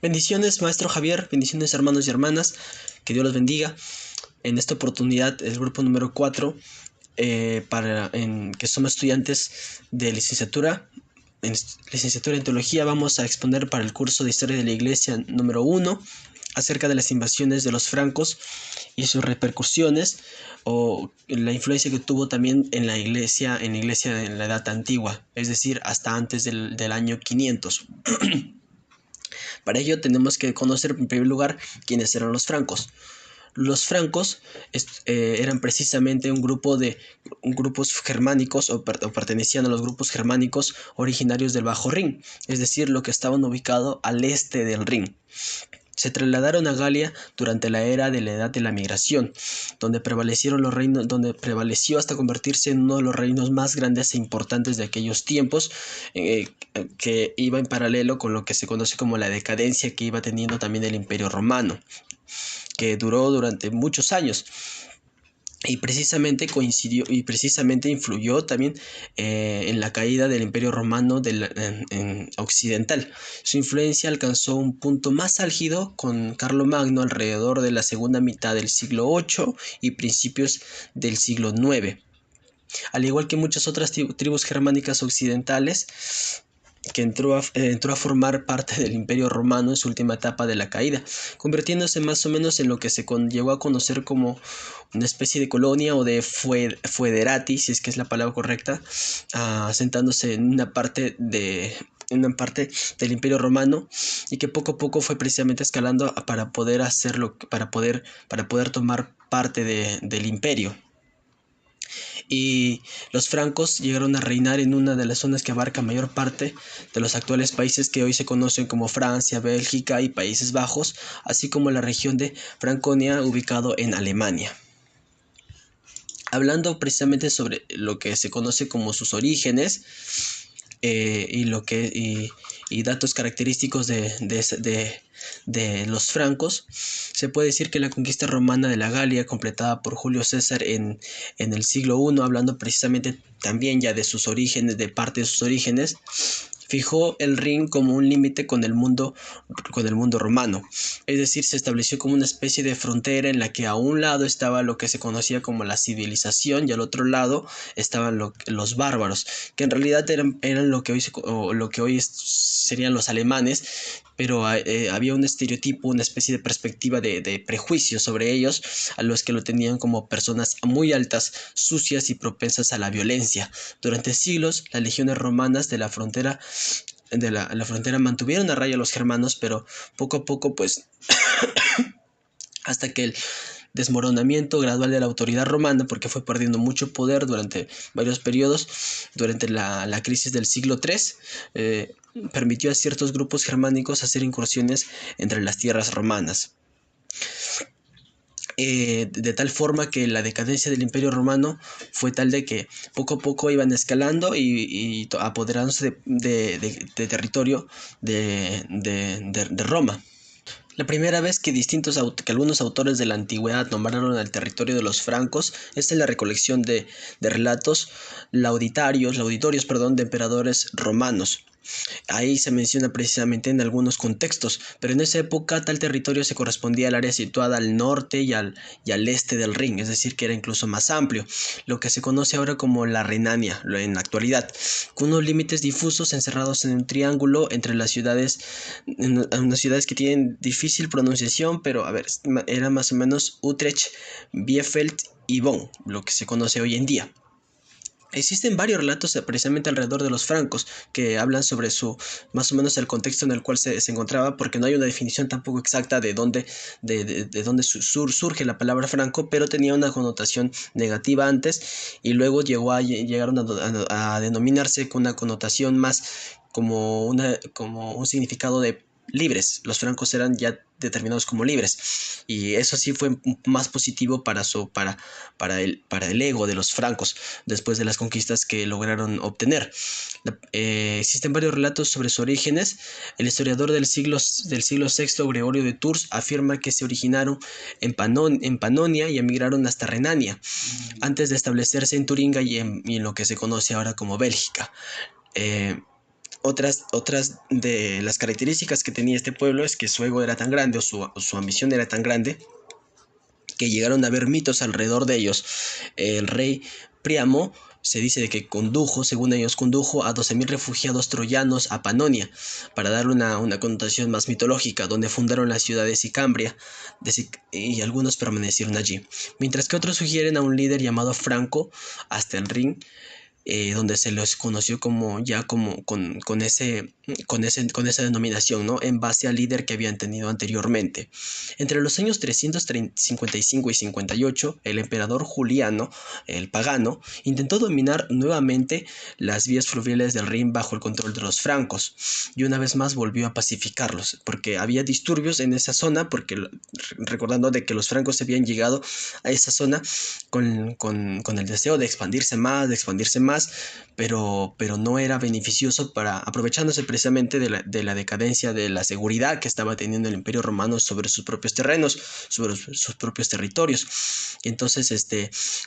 Bendiciones, maestro Javier, bendiciones hermanos y hermanas, que Dios los bendiga. En esta oportunidad, el grupo número 4, que somos estudiantes de licenciatura, en teología, vamos a exponer para el curso de historia de la iglesia número 1 acerca de las invasiones de los francos y sus repercusiones o la influencia que tuvo también en la iglesia en la edad antigua, es decir, hasta antes del año 500. Para ello tenemos que conocer en primer lugar quiénes eran los francos. Los francos eran precisamente grupos germánicos o pertenecían a los grupos germánicos originarios del Bajo Rin, es decir, lo que estaban ubicados al este del Rin. Se trasladaron a Galia durante la era de la Edad de la Migración, donde prevaleció hasta convertirse en uno de los reinos más grandes e importantes de aquellos tiempos, que iba en paralelo con lo que se conoce como la decadencia que iba teniendo también el Imperio Romano, que duró durante muchos años. Y precisamente influyó también en la caída del Imperio Romano en occidental. Su influencia alcanzó un punto más álgido con Carlomagno alrededor de la segunda mitad del siglo VIII y principios del siglo IX. Al igual que muchas otras tribus germánicas occidentales, que entró a formar parte del Imperio Romano en su última etapa de la caída, convirtiéndose más o menos en lo que se llegó a conocer como una especie de colonia o de foederati, si es que es la palabra correcta, asentándose en una parte del Imperio Romano, y que poco a poco fue precisamente escalando para poder hacerlo, para poder tomar parte del imperio. Y los francos llegaron a reinar en una de las zonas que abarca mayor parte de los actuales países que hoy se conocen como Francia, Bélgica y Países Bajos, así como la región de Franconia, ubicado en Alemania. Hablando precisamente sobre lo que se conoce como sus orígenes, y datos característicos de los francos, se puede decir que la conquista romana de la Galia, completada por Julio César en el siglo I, hablando precisamente también ya de sus orígenes, de parte de sus orígenes, fijó el Rin como un límite con el mundo romano. Es decir, se estableció como una especie de frontera en la que a un lado estaba lo que se conocía como la civilización y al otro lado estaban los bárbaros, que en realidad eran lo que hoy serían los alemanes, pero había un estereotipo, una especie de perspectiva de prejuicio sobre ellos, a los que lo tenían como personas muy altas, sucias y propensas a la violencia. Durante siglos, las legiones romanas de la frontera mantuvieron a raya a los germanos, pero poco a poco, pues, hasta que el desmoronamiento gradual de la autoridad romana, porque fue perdiendo mucho poder durante varios periodos, durante la crisis del siglo III, permitió a ciertos grupos germánicos hacer incursiones entre las tierras romanas. De tal forma que la decadencia del Imperio Romano fue tal de que poco a poco iban escalando y apoderándose de territorio de Roma. La primera vez que algunos autores de la antigüedad nombraron al territorio de los francos es en la recolección de relatos lauditorios, de emperadores romanos. Ahí se menciona precisamente en algunos contextos, pero en esa época tal territorio se correspondía al área situada al norte y al este del Rin, es decir, que era incluso más amplio, lo que se conoce ahora como la Renania en la actualidad, con unos límites difusos encerrados en un triángulo entre las ciudades, en unas ciudades que tienen difícil pronunciación, pero a ver, era más o menos Utrecht, Bielefeld y Bonn, lo que se conoce hoy en día. Existen varios relatos precisamente alrededor de los francos que hablan sobre más o menos el contexto en el cual se encontraba, porque no hay una definición tampoco exacta de dónde surge la palabra franco, pero tenía una connotación negativa antes y luego llegaron a denominarse con una connotación más como un significado de libres. Los francos eran ya determinados como libres, y eso sí fue más positivo para el ego de los francos después de las conquistas que lograron obtener. Existen varios relatos sobre sus orígenes. El historiador del siglo VI, Gregorio de Tours, afirma que se originaron en Panonia y emigraron hasta Renania, antes de establecerse en Turingia y en lo que se conoce ahora como Bélgica. Otras de las características que tenía este pueblo es que su ego era tan grande, o su ambición era tan grande, que llegaron a haber mitos alrededor de ellos. El rey Príamo se dice de que condujo, según ellos, condujo a 12.000 refugiados troyanos a Panonia, para darle una connotación más mitológica, donde fundaron la ciudad de Sicambria, y algunos permanecieron allí. Mientras que otros sugieren a un líder llamado Franco, hasta el Rin, donde se los conoció como ya como con esa denominación, ¿no? En base al líder que habían tenido anteriormente. Entre los años 355 y 58, el emperador Juliano, el pagano, intentó dominar nuevamente las vías fluviales del Rin bajo el control de los francos, y una vez más volvió a pacificarlos, porque había disturbios en esa zona, porque recordando de que los francos habían llegado a esa zona con el deseo de expandirse más, pero no era beneficioso, para aprovechándose precisamente de la decadencia de la seguridad que estaba teniendo el Imperio Romano sobre sus propios terrenos, sobre sus propios territorios. Y entonces,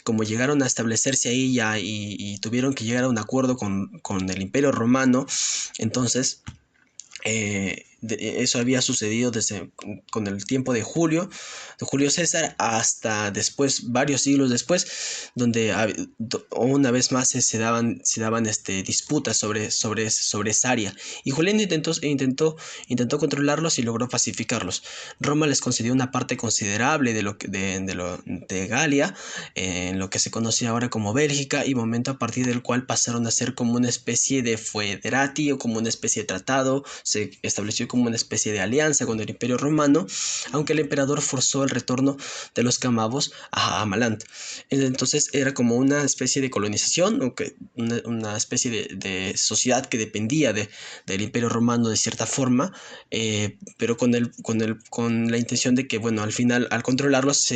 como llegaron a establecerse ahí ya, y tuvieron que llegar a un acuerdo con el Imperio Romano, entonces eso había sucedido desde con el tiempo de Julio César, hasta después, varios siglos después, donde una vez más se daban disputas sobre esa área, y Julián intentó controlarlos y logró pacificarlos. Roma les concedió una parte considerable de Galia, en lo que se conocía ahora como Bélgica, y momento a partir del cual pasaron a ser como una especie de foederati, o como una especie de tratado. Se estableció como una especie de alianza con el Imperio Romano, aunque el emperador forzó el retorno de los camavos a Amalant. Entonces era como una especie de colonización, una especie de sociedad que dependía del Imperio Romano de cierta forma, pero con la intención de que, bueno, al final, al controlarlos,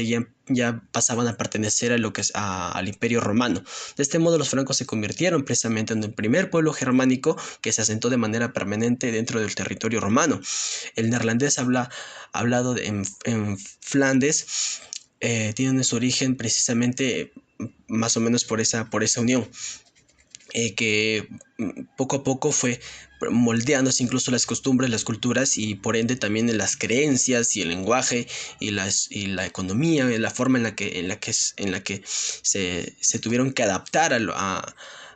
ya pasaban a pertenecer a lo que es al Imperio Romano. De este modo, los francos se convirtieron precisamente en el primer pueblo germánico que se asentó de manera permanente dentro del territorio romano. El neerlandés hablado en Flandes tiene su origen precisamente más o menos por esa unión, que poco a poco fue moldeándose incluso las costumbres, las culturas, y por ende también en las creencias y el lenguaje y la economía, la forma en la que se tuvieron que adaptar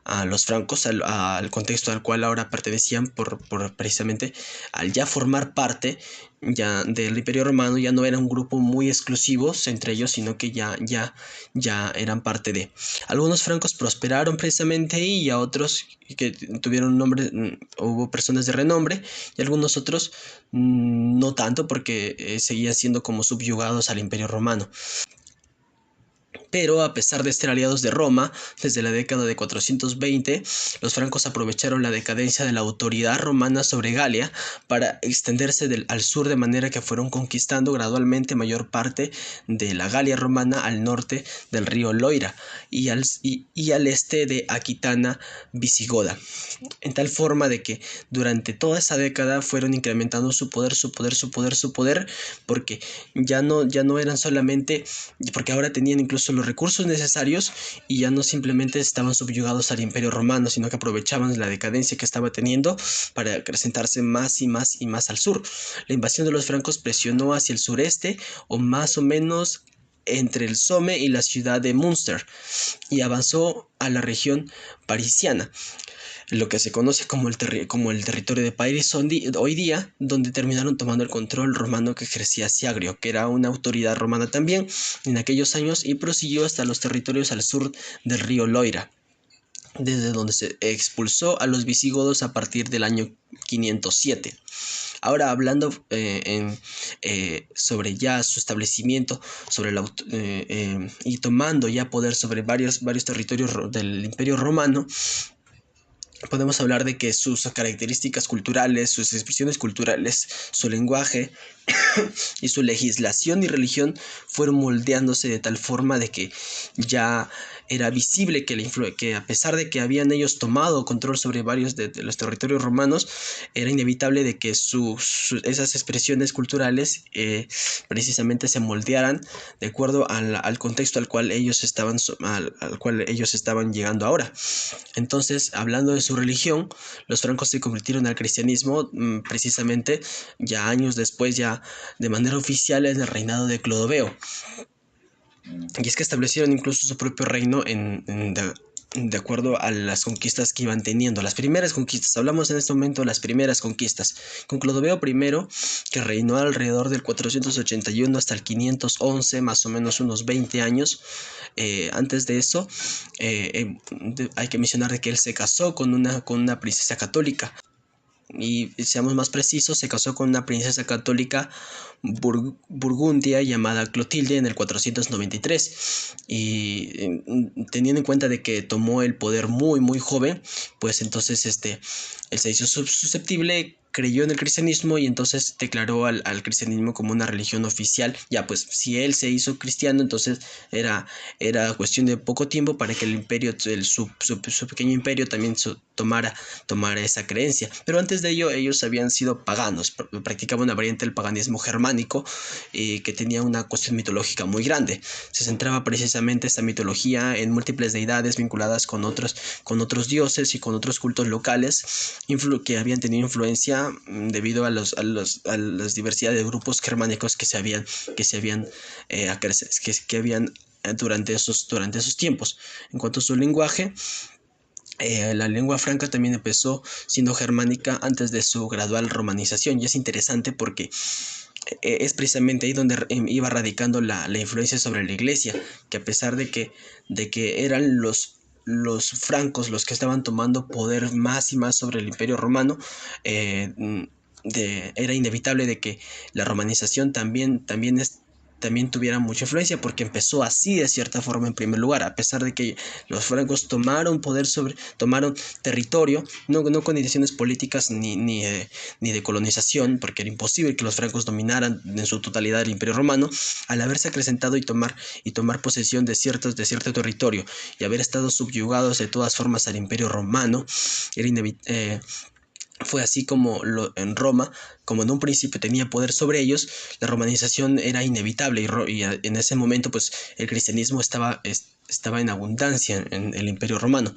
a los francos, al contexto al cual ahora pertenecían, por precisamente al ya formar parte ya del Imperio Romano. Ya no era un grupo muy exclusivos entre ellos, sino que ya eran parte de. Algunos francos prosperaron precisamente ahí, y a otros que tuvieron nombre, hubo personas de renombre, y algunos otros no tanto, porque seguían siendo como subyugados al Imperio Romano. Pero a pesar de ser aliados de Roma, desde la década de 420, los francos aprovecharon la decadencia de la autoridad romana sobre Galia para extenderse al sur, de manera que fueron conquistando gradualmente mayor parte de la Galia romana al norte del río Loira y al este de Aquitania visigoda, en tal forma de que durante toda esa década fueron incrementando su poder, porque ya no eran solamente, porque ahora tenían incluso los recursos necesarios, y ya no simplemente estaban subyugados al Imperio Romano, sino que aprovechaban la decadencia que estaba teniendo para acrecentarse más y más al sur. La invasión de los francos presionó hacia el sureste, o más o menos entre el Somme y la ciudad de Münster, y avanzó a la región parisiana, lo que se conoce como el territorio de París hoy día, donde terminaron tomando el control romano que ejercía Siagrio, que era una autoridad romana también en aquellos años, y prosiguió hasta los territorios al sur del río Loira, desde donde se expulsó a los visigodos a partir del año 507. Ahora, hablando sobre ya su establecimiento, y tomando ya poder sobre varios territorios del Imperio Romano, podemos hablar de que sus características culturales, sus expresiones culturales, su lenguaje y su legislación y religión fueron moldeándose de tal forma de que ya era visible que a pesar de que habían ellos tomado control sobre varios de los territorios romanos, era inevitable de que esas expresiones culturales precisamente se moldearan de acuerdo al contexto al cual al cual ellos estaban llegando ahora. Entonces, hablando de su religión, los francos se convirtieron al cristianismo precisamente ya años después, ya de manera oficial, en el reinado de Clodoveo. Y es que establecieron incluso su propio reino de acuerdo a las conquistas que iban teniendo. Las primeras conquistas, hablamos en este momento de las primeras conquistas. Con Clodoveo I, que reinó alrededor del 481 hasta el 511, más o menos unos 20 años. Antes de eso, hay que mencionar de que él se casó con una princesa católica. Y seamos más precisos, se casó con una princesa católica burgundia llamada Clotilde en el 493. Y teniendo en cuenta de que tomó el poder muy joven, pues entonces él se hizo susceptible, creyó en el cristianismo y entonces declaró al cristianismo como una religión oficial. Ya pues si él se hizo cristiano, entonces era cuestión de poco tiempo para que el imperio, su pequeño imperio también tomara esa creencia. Pero antes de ello ellos habían sido paganos, practicaban una variante del paganismo germánico que tenía una cuestión mitológica muy grande. Se centraba precisamente esta mitología en múltiples deidades vinculadas con otros dioses y con otros cultos locales que habían tenido influencia debido a la diversidad de grupos germánicos que habían durante esos tiempos. En cuanto a su lenguaje, la lengua franca también empezó siendo germánica antes de su gradual romanización, y es interesante porque es precisamente ahí donde iba radicando la influencia sobre la iglesia, que a pesar de que eran los francos los que estaban tomando poder más y más sobre el imperio romano, era inevitable de que la romanización también tuviera mucha influencia, porque empezó así de cierta forma en primer lugar, a pesar de que los francos tomaron territorio, no con intenciones políticas ni de colonización, porque era imposible que los francos dominaran en su totalidad el imperio romano. Al haberse acrecentado y tomar posesión de cierto territorio y haber estado subyugados de todas formas al imperio romano, fue así como en Roma, como en un principio tenía poder sobre ellos, la romanización era inevitable y en ese momento pues el cristianismo estaba en abundancia en el imperio romano.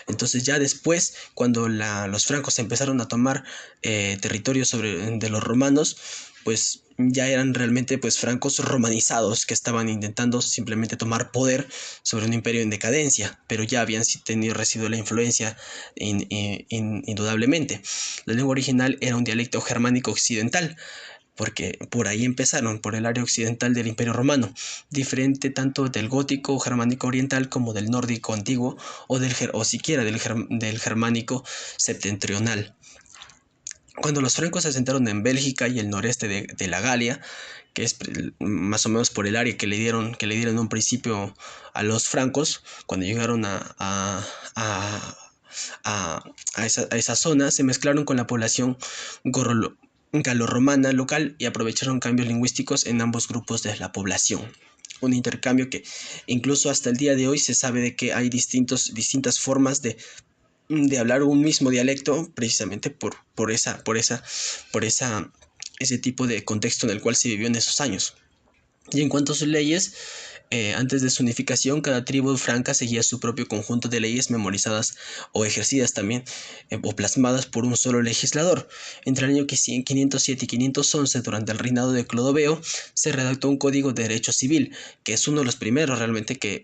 Entonces ya después, cuando los francos empezaron a tomar territorio de los romanos, pues ya eran realmente pues francos romanizados que estaban intentando simplemente tomar poder sobre un imperio en decadencia, pero ya habían recibido la influencia indudablemente. La lengua original era un dialecto germánico occidental, porque por ahí empezaron, por el área occidental del Imperio Romano, diferente tanto del gótico germánico oriental como del nórdico antiguo o siquiera del germánico septentrional. Cuando los francos se asentaron en Bélgica y el noreste de la Galia, que es más o menos por el área que le dieron en un principio a los francos, cuando llegaron a esa zona, se mezclaron con la población galorromana local y aprovecharon cambios lingüísticos en ambos grupos de la población. Un intercambio que incluso hasta el día de hoy se sabe de que hay distintas formas de hablar un mismo dialecto, precisamente por ese tipo de contexto en el cual se vivió en esos años. Y en cuanto a sus leyes, antes de su unificación, cada tribu franca seguía su propio conjunto de leyes memorizadas o ejercidas también, o plasmadas por un solo legislador. Entre el año 507 y 511, durante el reinado de Clodoveo, se redactó un código de derecho civil, que es uno de los primeros realmente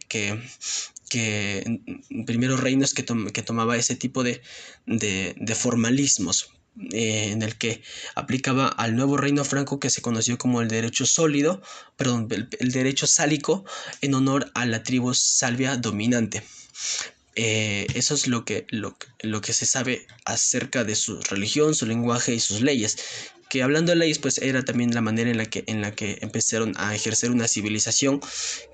primeros reinos que tomaba ese tipo de formalismos, en el que aplicaba al nuevo reino franco que se conoció como el derecho el derecho sálico, en honor a la tribu salvia dominante. Eso es lo que se sabe acerca de su religión, su lenguaje y sus leyes. Que hablando de leyes, pues era también la manera en la que empezaron a ejercer una civilización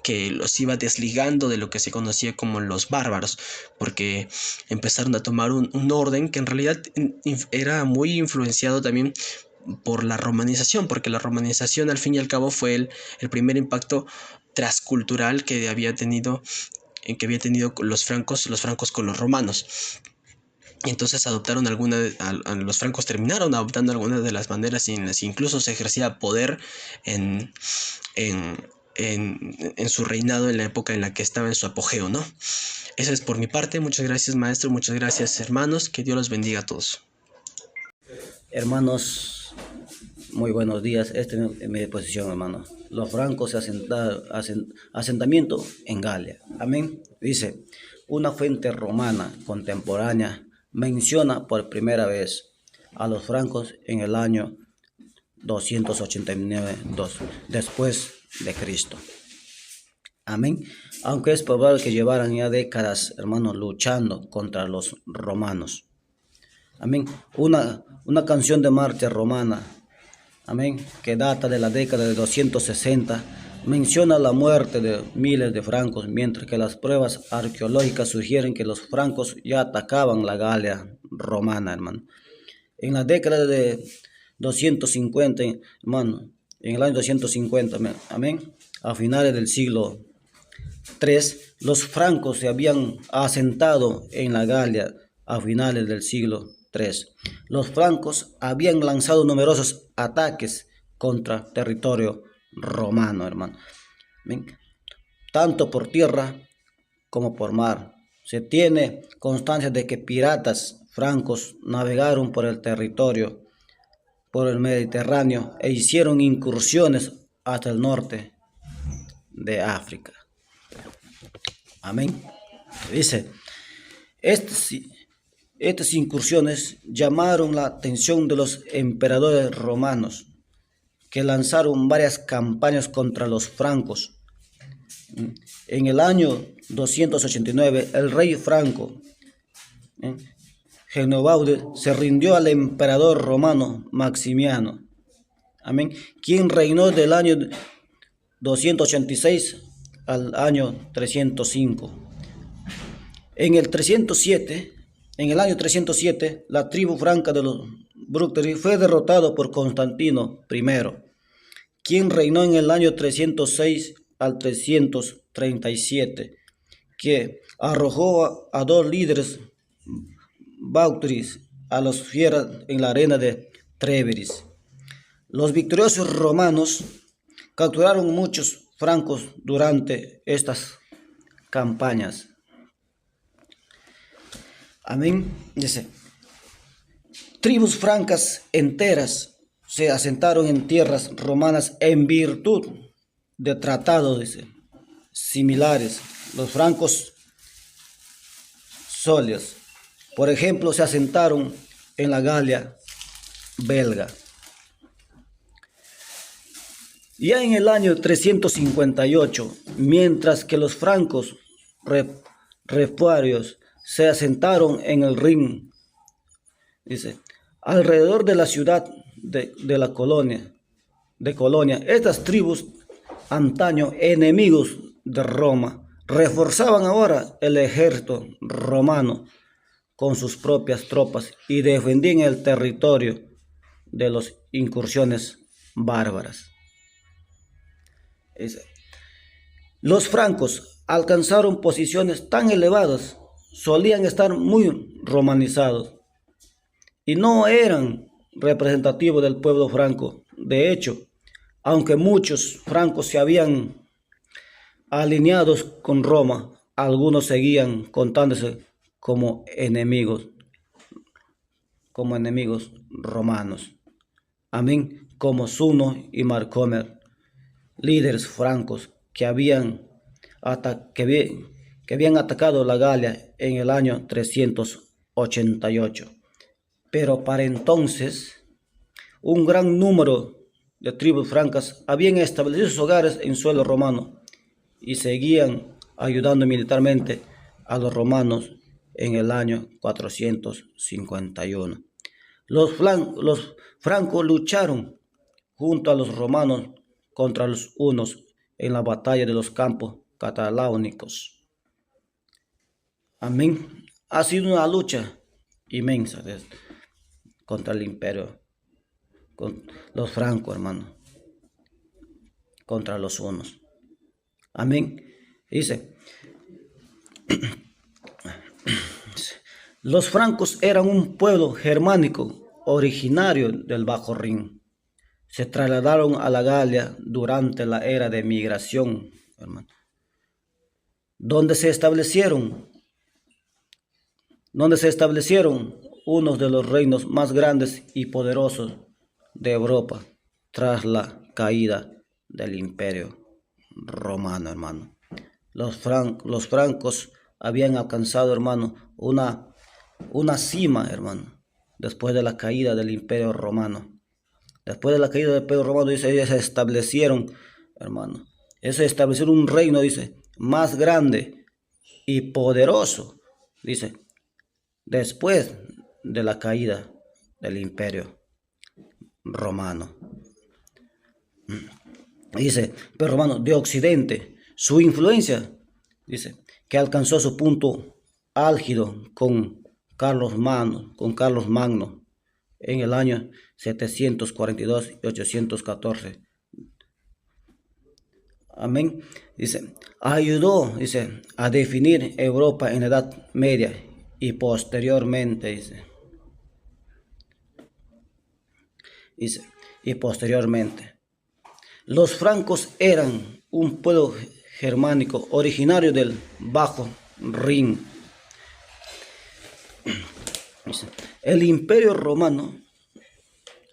que los iba desligando de lo que se conocía como los bárbaros, porque empezaron a tomar un orden que en realidad era muy influenciado también por la romanización, porque la romanización al fin y al cabo fue el primer impacto transcultural que había tenido en que había tenido los francos con los romanos. Y entonces adoptaron los francos terminaron adoptando algunas de las maneras en las que incluso se ejercía poder en, en, en su reinado en la época en la que estaba en su apogeo, ¿no? Eso es por mi parte. Muchas gracias, maestro. Muchas gracias, hermanos. Que Dios los bendiga a todos. Hermanos, muy buenos días. Esta es mi disposición, hermanos. Los francos se asentamiento en Galia. Amén. Dice, una fuente romana contemporánea menciona por primera vez a los francos en el año 289 después de Cristo. Amén. Aunque es probable que llevaran ya décadas, hermanos, luchando contra los romanos. Amén. Una canción de marcha romana, amén, que data de la década de 260, menciona la muerte de miles de francos, mientras que las pruebas arqueológicas sugieren que los francos ya atacaban la Galia romana, hermano. En la década de 250, hermano, en el año 250, amén, a finales del siglo III, los francos se habían asentado en la Galia a finales del siglo III. Los francos habían lanzado numerosos ataques contra territorio romano, hermano. Tanto por tierra como por mar. Se tiene constancia de que piratas francos navegaron por el territorio, por el Mediterráneo, e hicieron incursiones hasta el norte de África. Amén. Dice, estas incursiones llamaron la atención de los emperadores romanos, que lanzaron varias campañas contra los francos. En el año 289, el rey franco, Genobaude, se rindió al emperador romano Maximiano, amén, quien reinó del año 286 al año 305. En el año 307, la tribu franca de los Bructeri fue derrotado por Constantino I, quien reinó en el año 306 al 337, que arrojó a dos líderes bautis a los fieras en la arena de Treveris. Los victoriosos romanos capturaron muchos francos durante estas campañas. Amén. Dice, tribus francas enteras se asentaron en tierras romanas en virtud de tratados, dice, similares. Los francos solios, por ejemplo, se asentaron en la Galia belga. Ya en el año 358, mientras que los francos refuarios se asentaron en el Rin, dice, alrededor de la ciudad de Colonia, estas tribus, antaño enemigos de Roma, reforzaban ahora el ejército romano con sus propias tropas y defendían el territorio de las incursiones bárbaras. Los francos alcanzaron posiciones tan elevadas, solían estar muy romanizados y no eran representativos del pueblo franco. De hecho, aunque muchos francos se habían alineado con Roma, algunos seguían contándose como enemigos romanos. Amén, como Zuno y Marcomer, líderes francos que habían atacado la Galia en el año 388. Pero para entonces, un gran número de tribus francas habían establecido sus hogares en suelo romano y seguían ayudando militarmente a los romanos en el año 451. Los francos lucharon junto a los romanos contra los hunos en la batalla de los campos cataláunicos. Amén. Ha sido una lucha inmensa contra el imperio, con los francos, hermano, contra los hunos. Amén. Dice, Los francos eran un pueblo germánico originario del Bajo Rin. Se trasladaron a la Galia durante la era de migración, hermano, donde se establecieron, donde se establecieron uno de los reinos más grandes y poderosos de Europa tras la caída del Imperio Romano, hermano. Los francos habían alcanzado, hermano, una cima, hermano, después de la caída del Imperio Romano. Después de la caída del Imperio Romano, dice, ellos se establecieron, hermano, ellos establecieron un reino, dice, más grande y poderoso, dice, después de la caída del Imperio Romano. Dice, pero hermano, de Occidente, su influencia, dice, que alcanzó su punto álgido con Carlos Magno en el año 742 y 814. Amén. Dice, ayudó, dice, a definir Europa en la Edad Media y posteriormente, dice, y posteriormente. Los francos eran un pueblo germánico originario del Bajo Rin. El Imperio Romano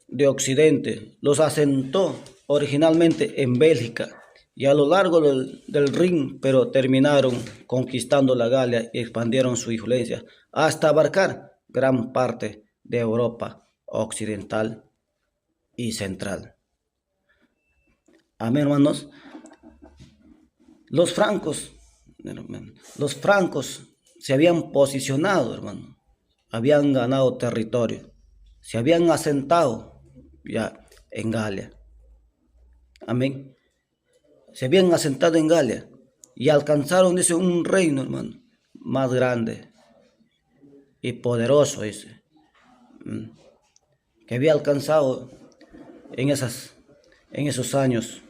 de Occidente los asentó originalmente en Bélgica y a lo largo del Rin, pero terminaron conquistando la Galia y expandieron su influencia hasta abarcar gran parte de Europa occidental y central. Amén, hermanos. Los francos, los francos se habían posicionado, hermano, habían ganado territorio, se habían asentado ya en Galia. Amén. Se habían asentado en Galia y alcanzaron, dice, un reino, hermano, más grande y poderoso, dice, que había alcanzado en esos años.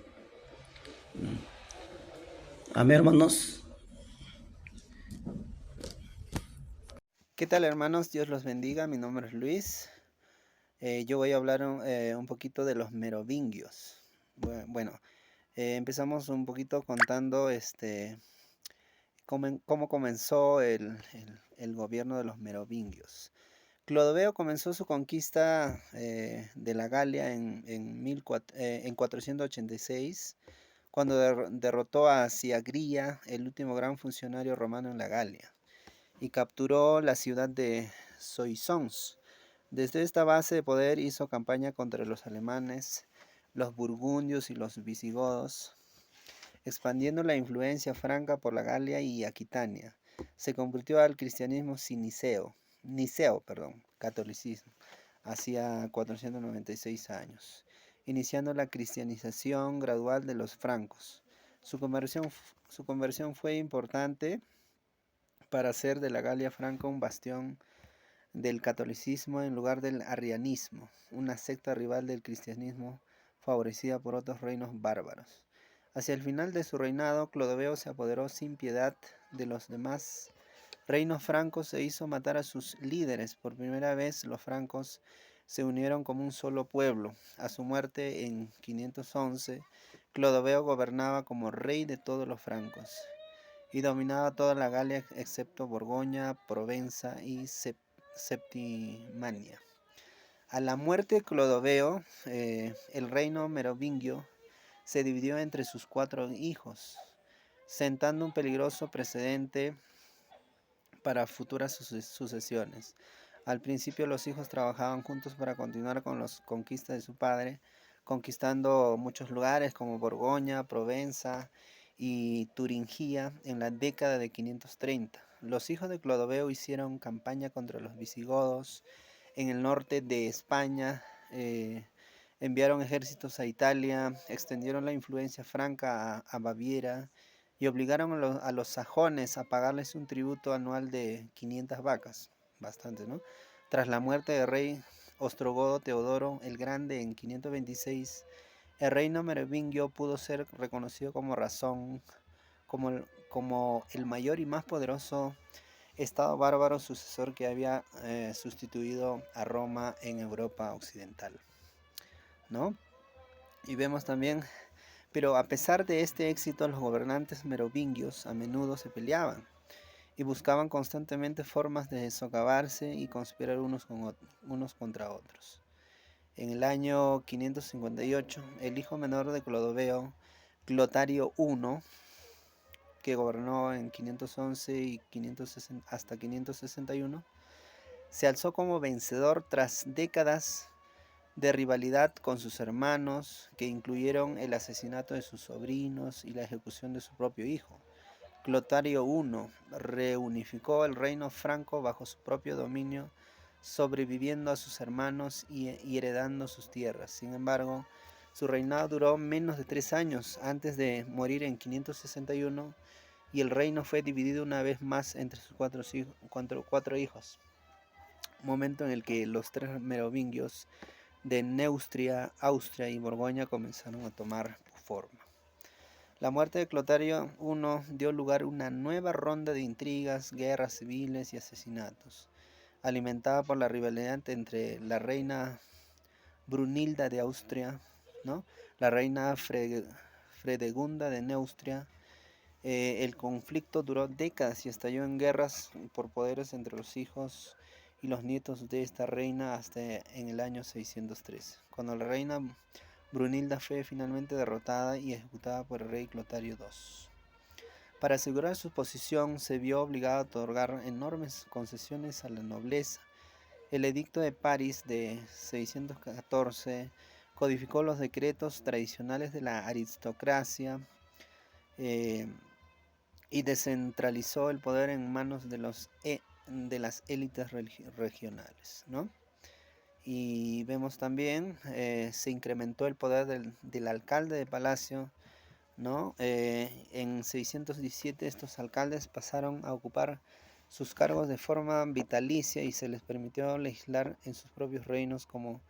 Amén, hermanos. ¿Qué tal, hermanos? Dios los bendiga. Mi nombre es Luis. Yo voy a hablar un poquito de los merovingios. Bueno, empezamos un poquito contando cómo comenzó el gobierno de los merovingios. Clodoveo comenzó su conquista de la Galia en 486, cuando derrotó a Siagria, el último gran funcionario romano en la Galia, y capturó la ciudad de Soissons. Desde esta base de poder hizo campaña contra los alemanes, los burgundios y los visigodos, expandiendo la influencia franca por la Galia y Aquitania. Se convirtió al cristianismo catolicismo, hacía 496 años, iniciando la cristianización gradual de los francos. Su conversión fue importante para hacer de la Galia Franca un bastión del catolicismo en lugar del arrianismo, una secta rival del cristianismo favorecida por otros reinos bárbaros. Hacia el final de su reinado, Clodoveo se apoderó sin piedad de los demás reinos francos e hizo matar a sus líderes. Por primera vez, los francos se unieron como un solo pueblo. A su muerte en 511, Clodoveo gobernaba como rey de todos los francos y dominaba toda la Galia excepto Borgoña, Provenza y Septimania. A la muerte de Clodoveo, el reino merovingio se dividió entre sus 4 hijos, sentando un peligroso precedente para futuras sucesiones. Al principio los hijos trabajaban juntos para continuar con las conquistas de su padre, conquistando muchos lugares como Borgoña, Provenza y Turingia en la década de 530. Los hijos de Clodoveo hicieron campaña contra los visigodos en el norte de España, enviaron ejércitos a Italia, extendieron la influencia franca a Baviera y obligaron a los sajones a pagarles un tributo anual de 500 vacas, bastante, ¿no? Tras la muerte del rey ostrogodo Teodoro el Grande en 526, el reino merovingio pudo ser reconocido como el mayor y más poderoso estado bárbaro sucesor que había sustituido a Roma en Europa occidental, ¿no? Y vemos también, pero a pesar de este éxito, los gobernantes merovingios a menudo se peleaban y buscaban constantemente formas de socavarse y conspirar unos contra otros. En el año 558, el hijo menor de Clodoveo, Clotario I, que gobernó en 511 y 560, hasta 561, se alzó como vencedor tras décadas de rivalidad con sus hermanos, que incluyeron el asesinato de sus sobrinos y la ejecución de su propio hijo. Clotario I reunificó el reino franco bajo su propio dominio, sobreviviendo a sus hermanos y heredando sus tierras. Sin embargo, su reinado duró menos de 3 años antes de morir en 561 y el reino fue dividido una vez más entre sus cuatro hijos, momento en el que los 3 merovingios de Neustria, Austria y Borgoña comenzaron a tomar forma. La muerte de Clotario I dio lugar a una nueva ronda de intrigas, guerras civiles y asesinatos, alimentada por la rivalidad entre la reina Brunilda de Austria, ¿no?, la reina Fredegunda de Neustria. El conflicto duró décadas y estalló en guerras por poderes entre los hijos y los nietos de esta reina hasta en el año 603, cuando la reina Brunilda fue finalmente derrotada y ejecutada por el rey Clotario II. Para asegurar su posición, se vio obligado a otorgar enormes concesiones a la nobleza. El Edicto de París de 614 codificó los decretos tradicionales de la aristocracia y descentralizó el poder en manos de las élites regionales, ¿no? Y vemos también, se incrementó el poder del alcalde de palacio, ¿no? En 617 estos alcaldes pasaron a ocupar sus cargos de forma vitalicia y se les permitió legislar en sus propios reinos como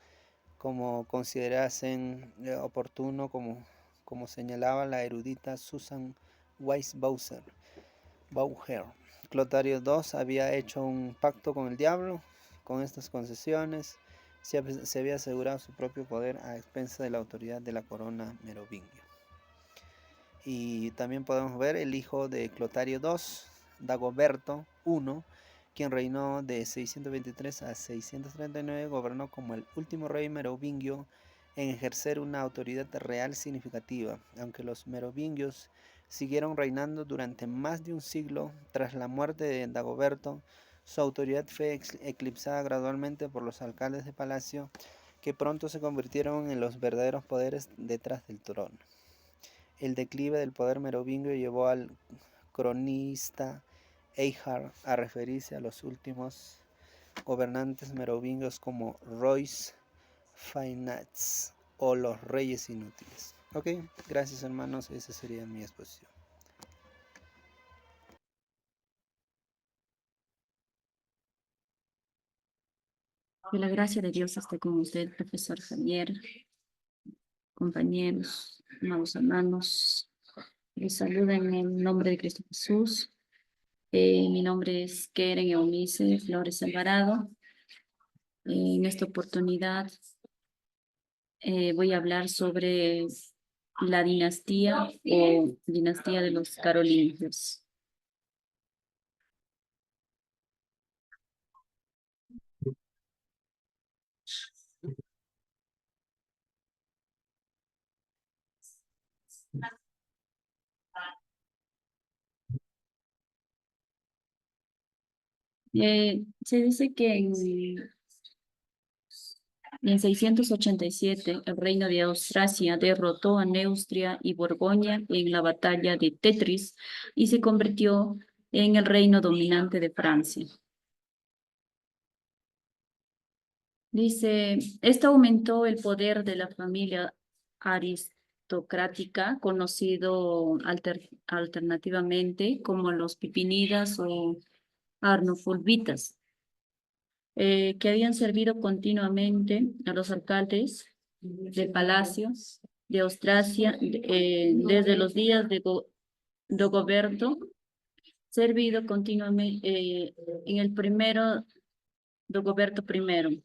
considerasen oportuno, como señalaba la erudita Susan Weisbauer. Clotario II había hecho un pacto con el diablo. Con estas concesiones se había asegurado su propio poder a expensa de la autoridad de la corona merovingia. Y también podemos ver el hijo de Clotario II, Dagoberto I, quien reinó de 623 a 639, gobernó como el último rey merovingio en ejercer una autoridad real significativa, aunque los merovingios siguieron reinando durante más de un siglo. Tras la muerte de Dagoberto, su autoridad fue eclipsada gradualmente por los alcaldes de palacio, que pronto se convirtieron en los verdaderos poderes detrás del trono. El declive del poder merovingio llevó al cronista Eichard a referirse a los últimos gobernantes merovingios como Rois Fainats o los reyes inútiles. Ok, gracias hermanos, esa sería mi exposición. Que la gracia de Dios esté con usted, profesor Javier, compañeros, amados hermanos. Les saludo en el nombre de Cristo Jesús. Mi nombre es Keren Eunice Flores Alvarado. En esta oportunidad voy a hablar sobre la dinastía o dinastía de los carolingios. Se dice que en 687 el reino de Austrasia derrotó a Neustria y Borgoña en la batalla de Tetris y se convirtió en el reino dominante de Francia. Dice, esto aumentó el poder de la familia aristocrática, conocido alternativamente como los Pipinidas o Arnulfitas, que habían servido continuamente a los alcaldes de palacios de Austrasia desde los días Dagoberto, servido continuamente en el primero, Dagoberto I.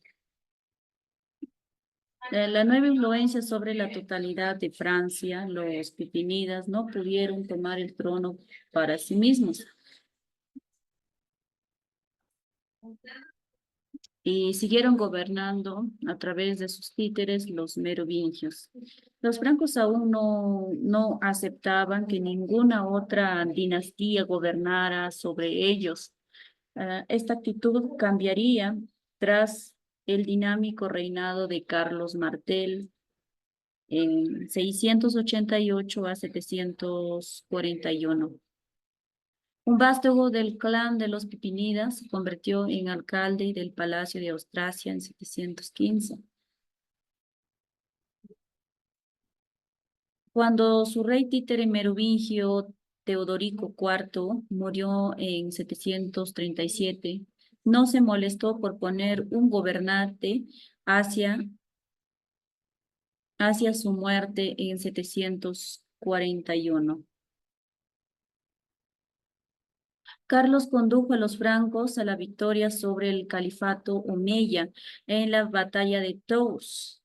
La nueva influencia sobre la totalidad de Francia, los pipinidas no pudieron tomar el trono para sí mismos y siguieron gobernando a través de sus títeres, los merovingios. Los francos aún no aceptaban que ninguna otra dinastía gobernara sobre ellos. Esta actitud cambiaría tras el dinámico reinado de Carlos Martel en 688 a 741. Un vástago del clan de los Pipinidas se convirtió en alcalde del Palacio de Austrasia en 715. Cuando su rey títere merovingio Teodorico IV murió en 737, no se molestó por poner un gobernante hacia su muerte en 741. Carlos condujo a los francos a la victoria sobre el califato omeya en la batalla de Tours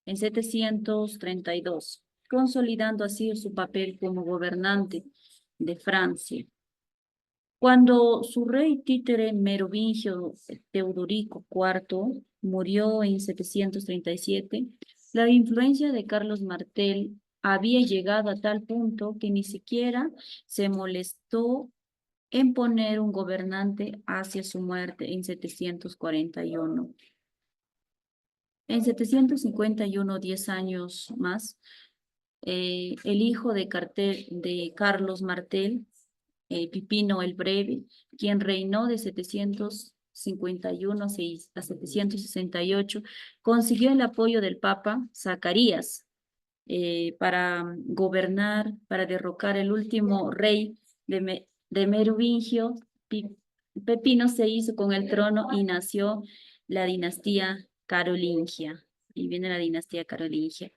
en 732, consolidando así su papel como gobernante de Francia. Cuando su rey títere merovingio Teodorico IV murió en 737, la influencia de Carlos Martel había llegado a tal punto que ni siquiera se molestó en poner un gobernante hacia su muerte en 741. En 751, 10 años más, el hijo de Carlos Martel, Pipino el Breve, quien reinó de 751 a 768, consiguió el apoyo del Papa Zacarías para gobernar, para derrocar el último rey de Merovingio. Pepino se hizo con el trono y nació la dinastía carolingia. Y viene la dinastía carolingia.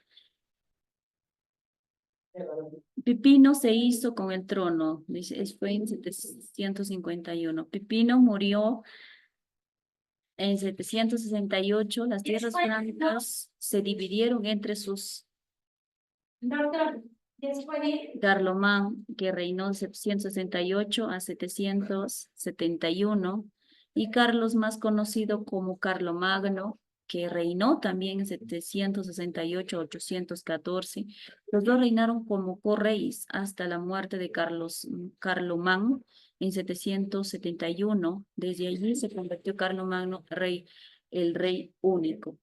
Pipino se hizo con el trono, fue en 751. Pipino murió en 768. Las tierras francas se dividieron entre sus Carlomán, que reinó de 768 a 771, y Carlos, más conocido como Carlomagno, que reinó también en 768 a 814. Los dos reinaron como correyes hasta la muerte de Carlomán en 771. Desde allí se convirtió Carlomagno el rey único.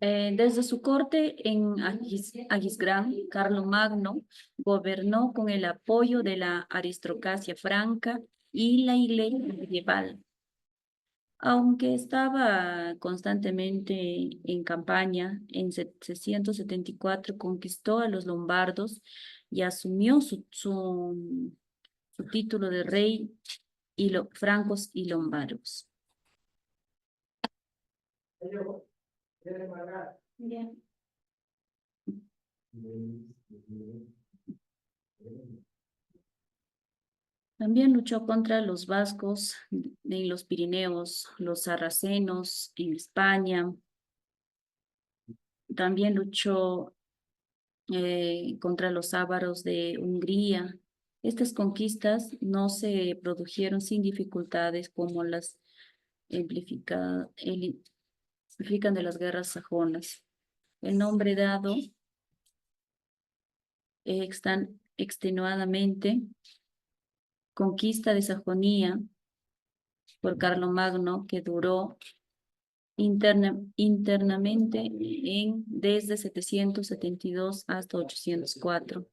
Desde su corte en Aquisgrán, Carlomagno gobernó con el apoyo de la aristocracia franca y la iglesia medieval. Aunque estaba constantemente en campaña, en 774 conquistó a los lombardos y asumió su título de rey francos y lombardos. Bien. También luchó contra los vascos en los Pirineos, los sarracenos en España. También luchó contra los ávaros de Hungría. Estas conquistas no se produjeron sin dificultades como las implican de las guerras sajonas. El nombre dado extenuadamente conquista de Sajonia por Carlomagno, que duró internamente desde 772 hasta 804.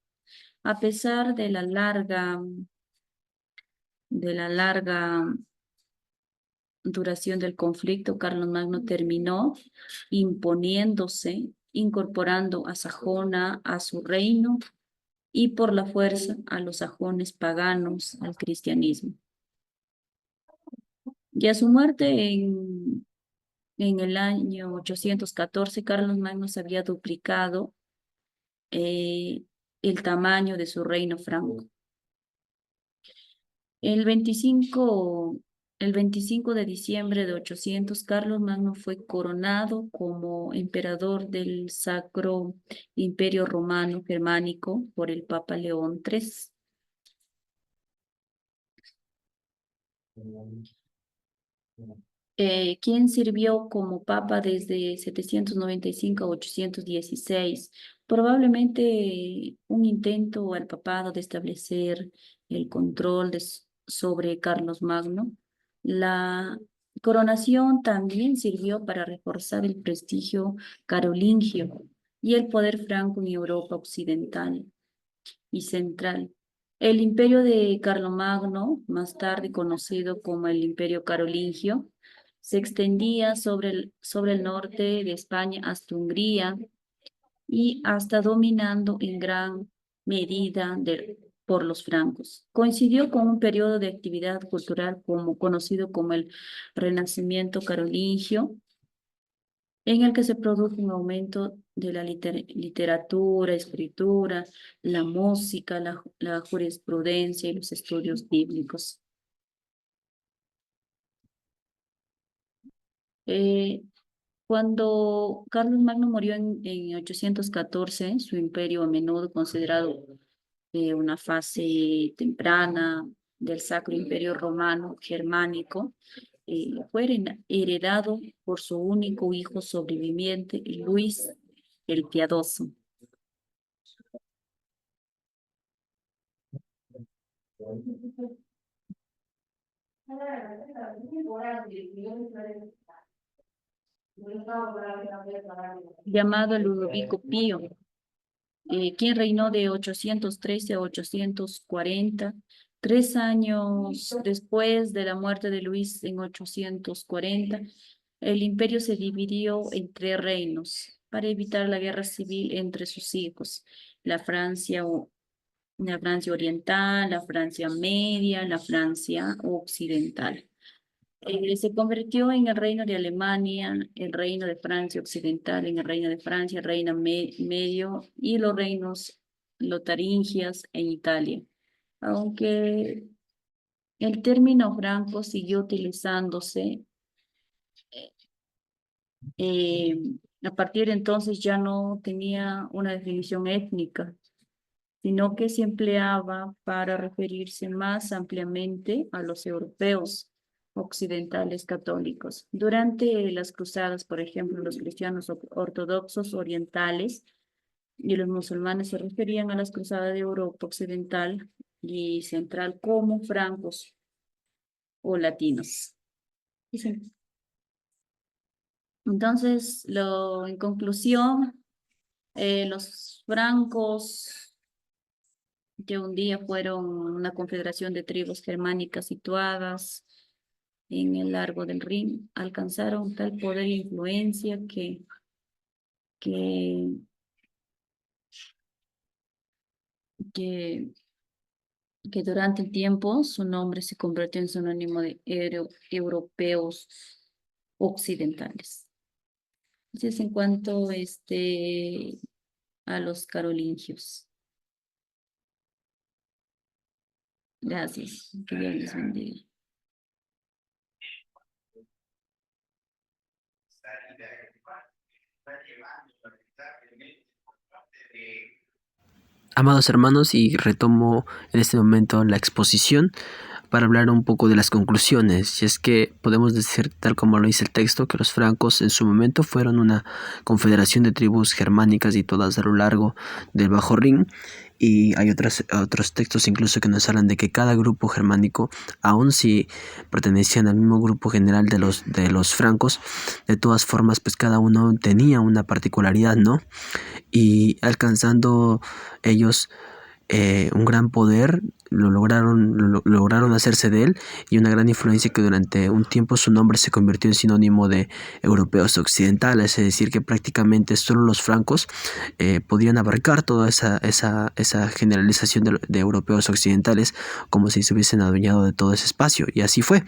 A pesar de la larga duración del conflicto, Carlomagno terminó imponiéndose, incorporando a Sajona a su reino y por la fuerza a los sajones paganos al cristianismo. Y a su muerte en En el año 814, Carlos Magno se había duplicado eh, el tamaño de su reino franco. El 25, el 25 de diciembre de 800, Carlos Magno fue coronado como emperador del Sacro Imperio Romano Germánico por el Papa León III. Quien sirvió como papa desde 795 a 816, probablemente un intento al papado de establecer el control sobre Carlos Magno. La coronación también sirvió para reforzar el prestigio carolingio y el poder franco en Europa occidental y central. El imperio de Carlomagno, más tarde conocido como el Imperio Carolingio, se extendía sobre el norte de España hasta Hungría y hasta dominando en gran medida por los francos. Coincidió con un periodo de actividad cultural conocido como el Renacimiento Carolingio, en el que se produjo un aumento de la literatura, escritura, la música, la jurisprudencia y los estudios bíblicos. Eh, Cuando Carlos Magno murió en 814, su imperio, a menudo considerado una fase temprana del Sacro Imperio Romano Germánico, fue heredado por su único hijo sobreviviente, Luis el Piadoso. Llamado Ludovico Pío, quien reinó de 813 a 840. 3 años después de la muerte de Luis en 840, el imperio se dividió en 3 reinos para evitar la guerra civil entre sus hijos: la Francia, la Francia oriental, la Francia media, la Francia occidental. Se convirtió en el reino de Alemania, el reino de Francia occidental, en el reino de Francia, el reino medio y los reinos lotaringias en Italia. Aunque el término franco siguió utilizándose, eh, a partir de entonces ya no tenía una definición étnica, sino que se empleaba para referirse más ampliamente a los europeos occidentales católicos. Durante las cruzadas, por ejemplo, los cristianos ortodoxos orientales y los musulmanes se referían a las cruzadas de Europa occidental y central como francos o latinos. Dicen. Entonces, en conclusión, los francos que un día fueron una confederación de tribus germánicas situadas en el largo del Rin, alcanzaron tal poder e influencia que, que, que durante el tiempo su nombre se convirtió en sinónimo de europeos occidentales. Así es en cuanto a los carolingios. Gracias. Que Dios les bendiga. Amados hermanos, y retomo en este momento la exposición para hablar un poco de las conclusiones. Y es que podemos decir, tal como lo dice el texto, que los francos en su momento fueron una confederación de tribus germánicas y todas a lo largo del Bajo Rin. Y hay otros textos incluso que nos hablan de que cada grupo germánico, aun si pertenecían al mismo grupo general de los francos, de todas formas pues cada uno tenía una particularidad, ¿no? Y alcanzando ellos un gran poder, lograron hacerse de él, y una gran influencia que durante un tiempo su nombre se convirtió en sinónimo de europeos occidentales, es decir, que prácticamente solo los francos podían abarcar toda esa generalización de europeos occidentales, como si se hubiesen adueñado de todo ese espacio, y así fue,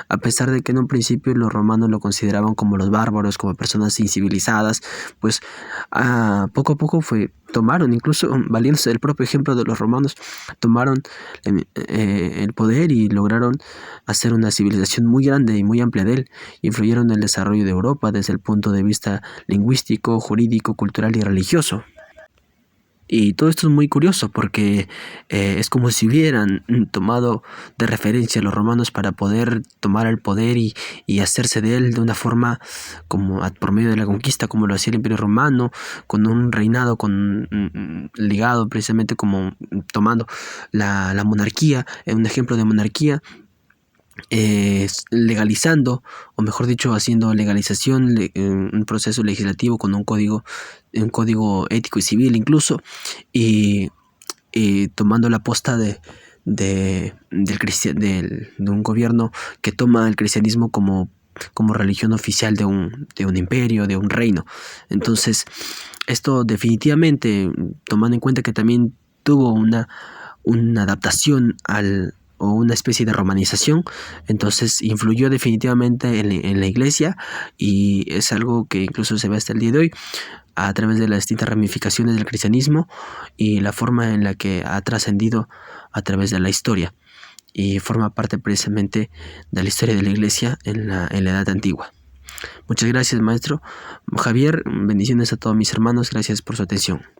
a pesar de que en un principio los romanos lo consideraban como los bárbaros, como personas incivilizadas, pues poco a poco tomaron, incluso valiéndose del propio ejemplo de los romanos, tomaron el poder y lograron hacer una civilización muy grande y muy amplia de él. Influyeron en el desarrollo de Europa desde el punto de vista lingüístico, jurídico, cultural y religioso. Y todo esto es muy curioso porque es como si hubieran tomado de referencia a los romanos para poder tomar el poder y hacerse de él de una forma como por medio de la conquista, como lo hacía el Imperio Romano, con un reinado ligado precisamente como tomando la monarquía, un ejemplo de monarquía, legalizando, o mejor dicho, haciendo legalización, un proceso legislativo con un código ético y civil incluso, y tomando la posta de un gobierno que toma el cristianismo como religión oficial de un imperio, de un reino. Entonces, esto definitivamente, tomando en cuenta que también tuvo una adaptación o una especie de romanización, entonces influyó definitivamente en la iglesia, y es algo que incluso se ve hasta el día de hoy a través de las distintas ramificaciones del cristianismo y la forma en la que ha trascendido a través de la historia, y forma parte precisamente de la historia de la iglesia en la Edad Antigua. Muchas gracias, maestro Javier. Bendiciones a todos mis hermanos. Gracias por su atención.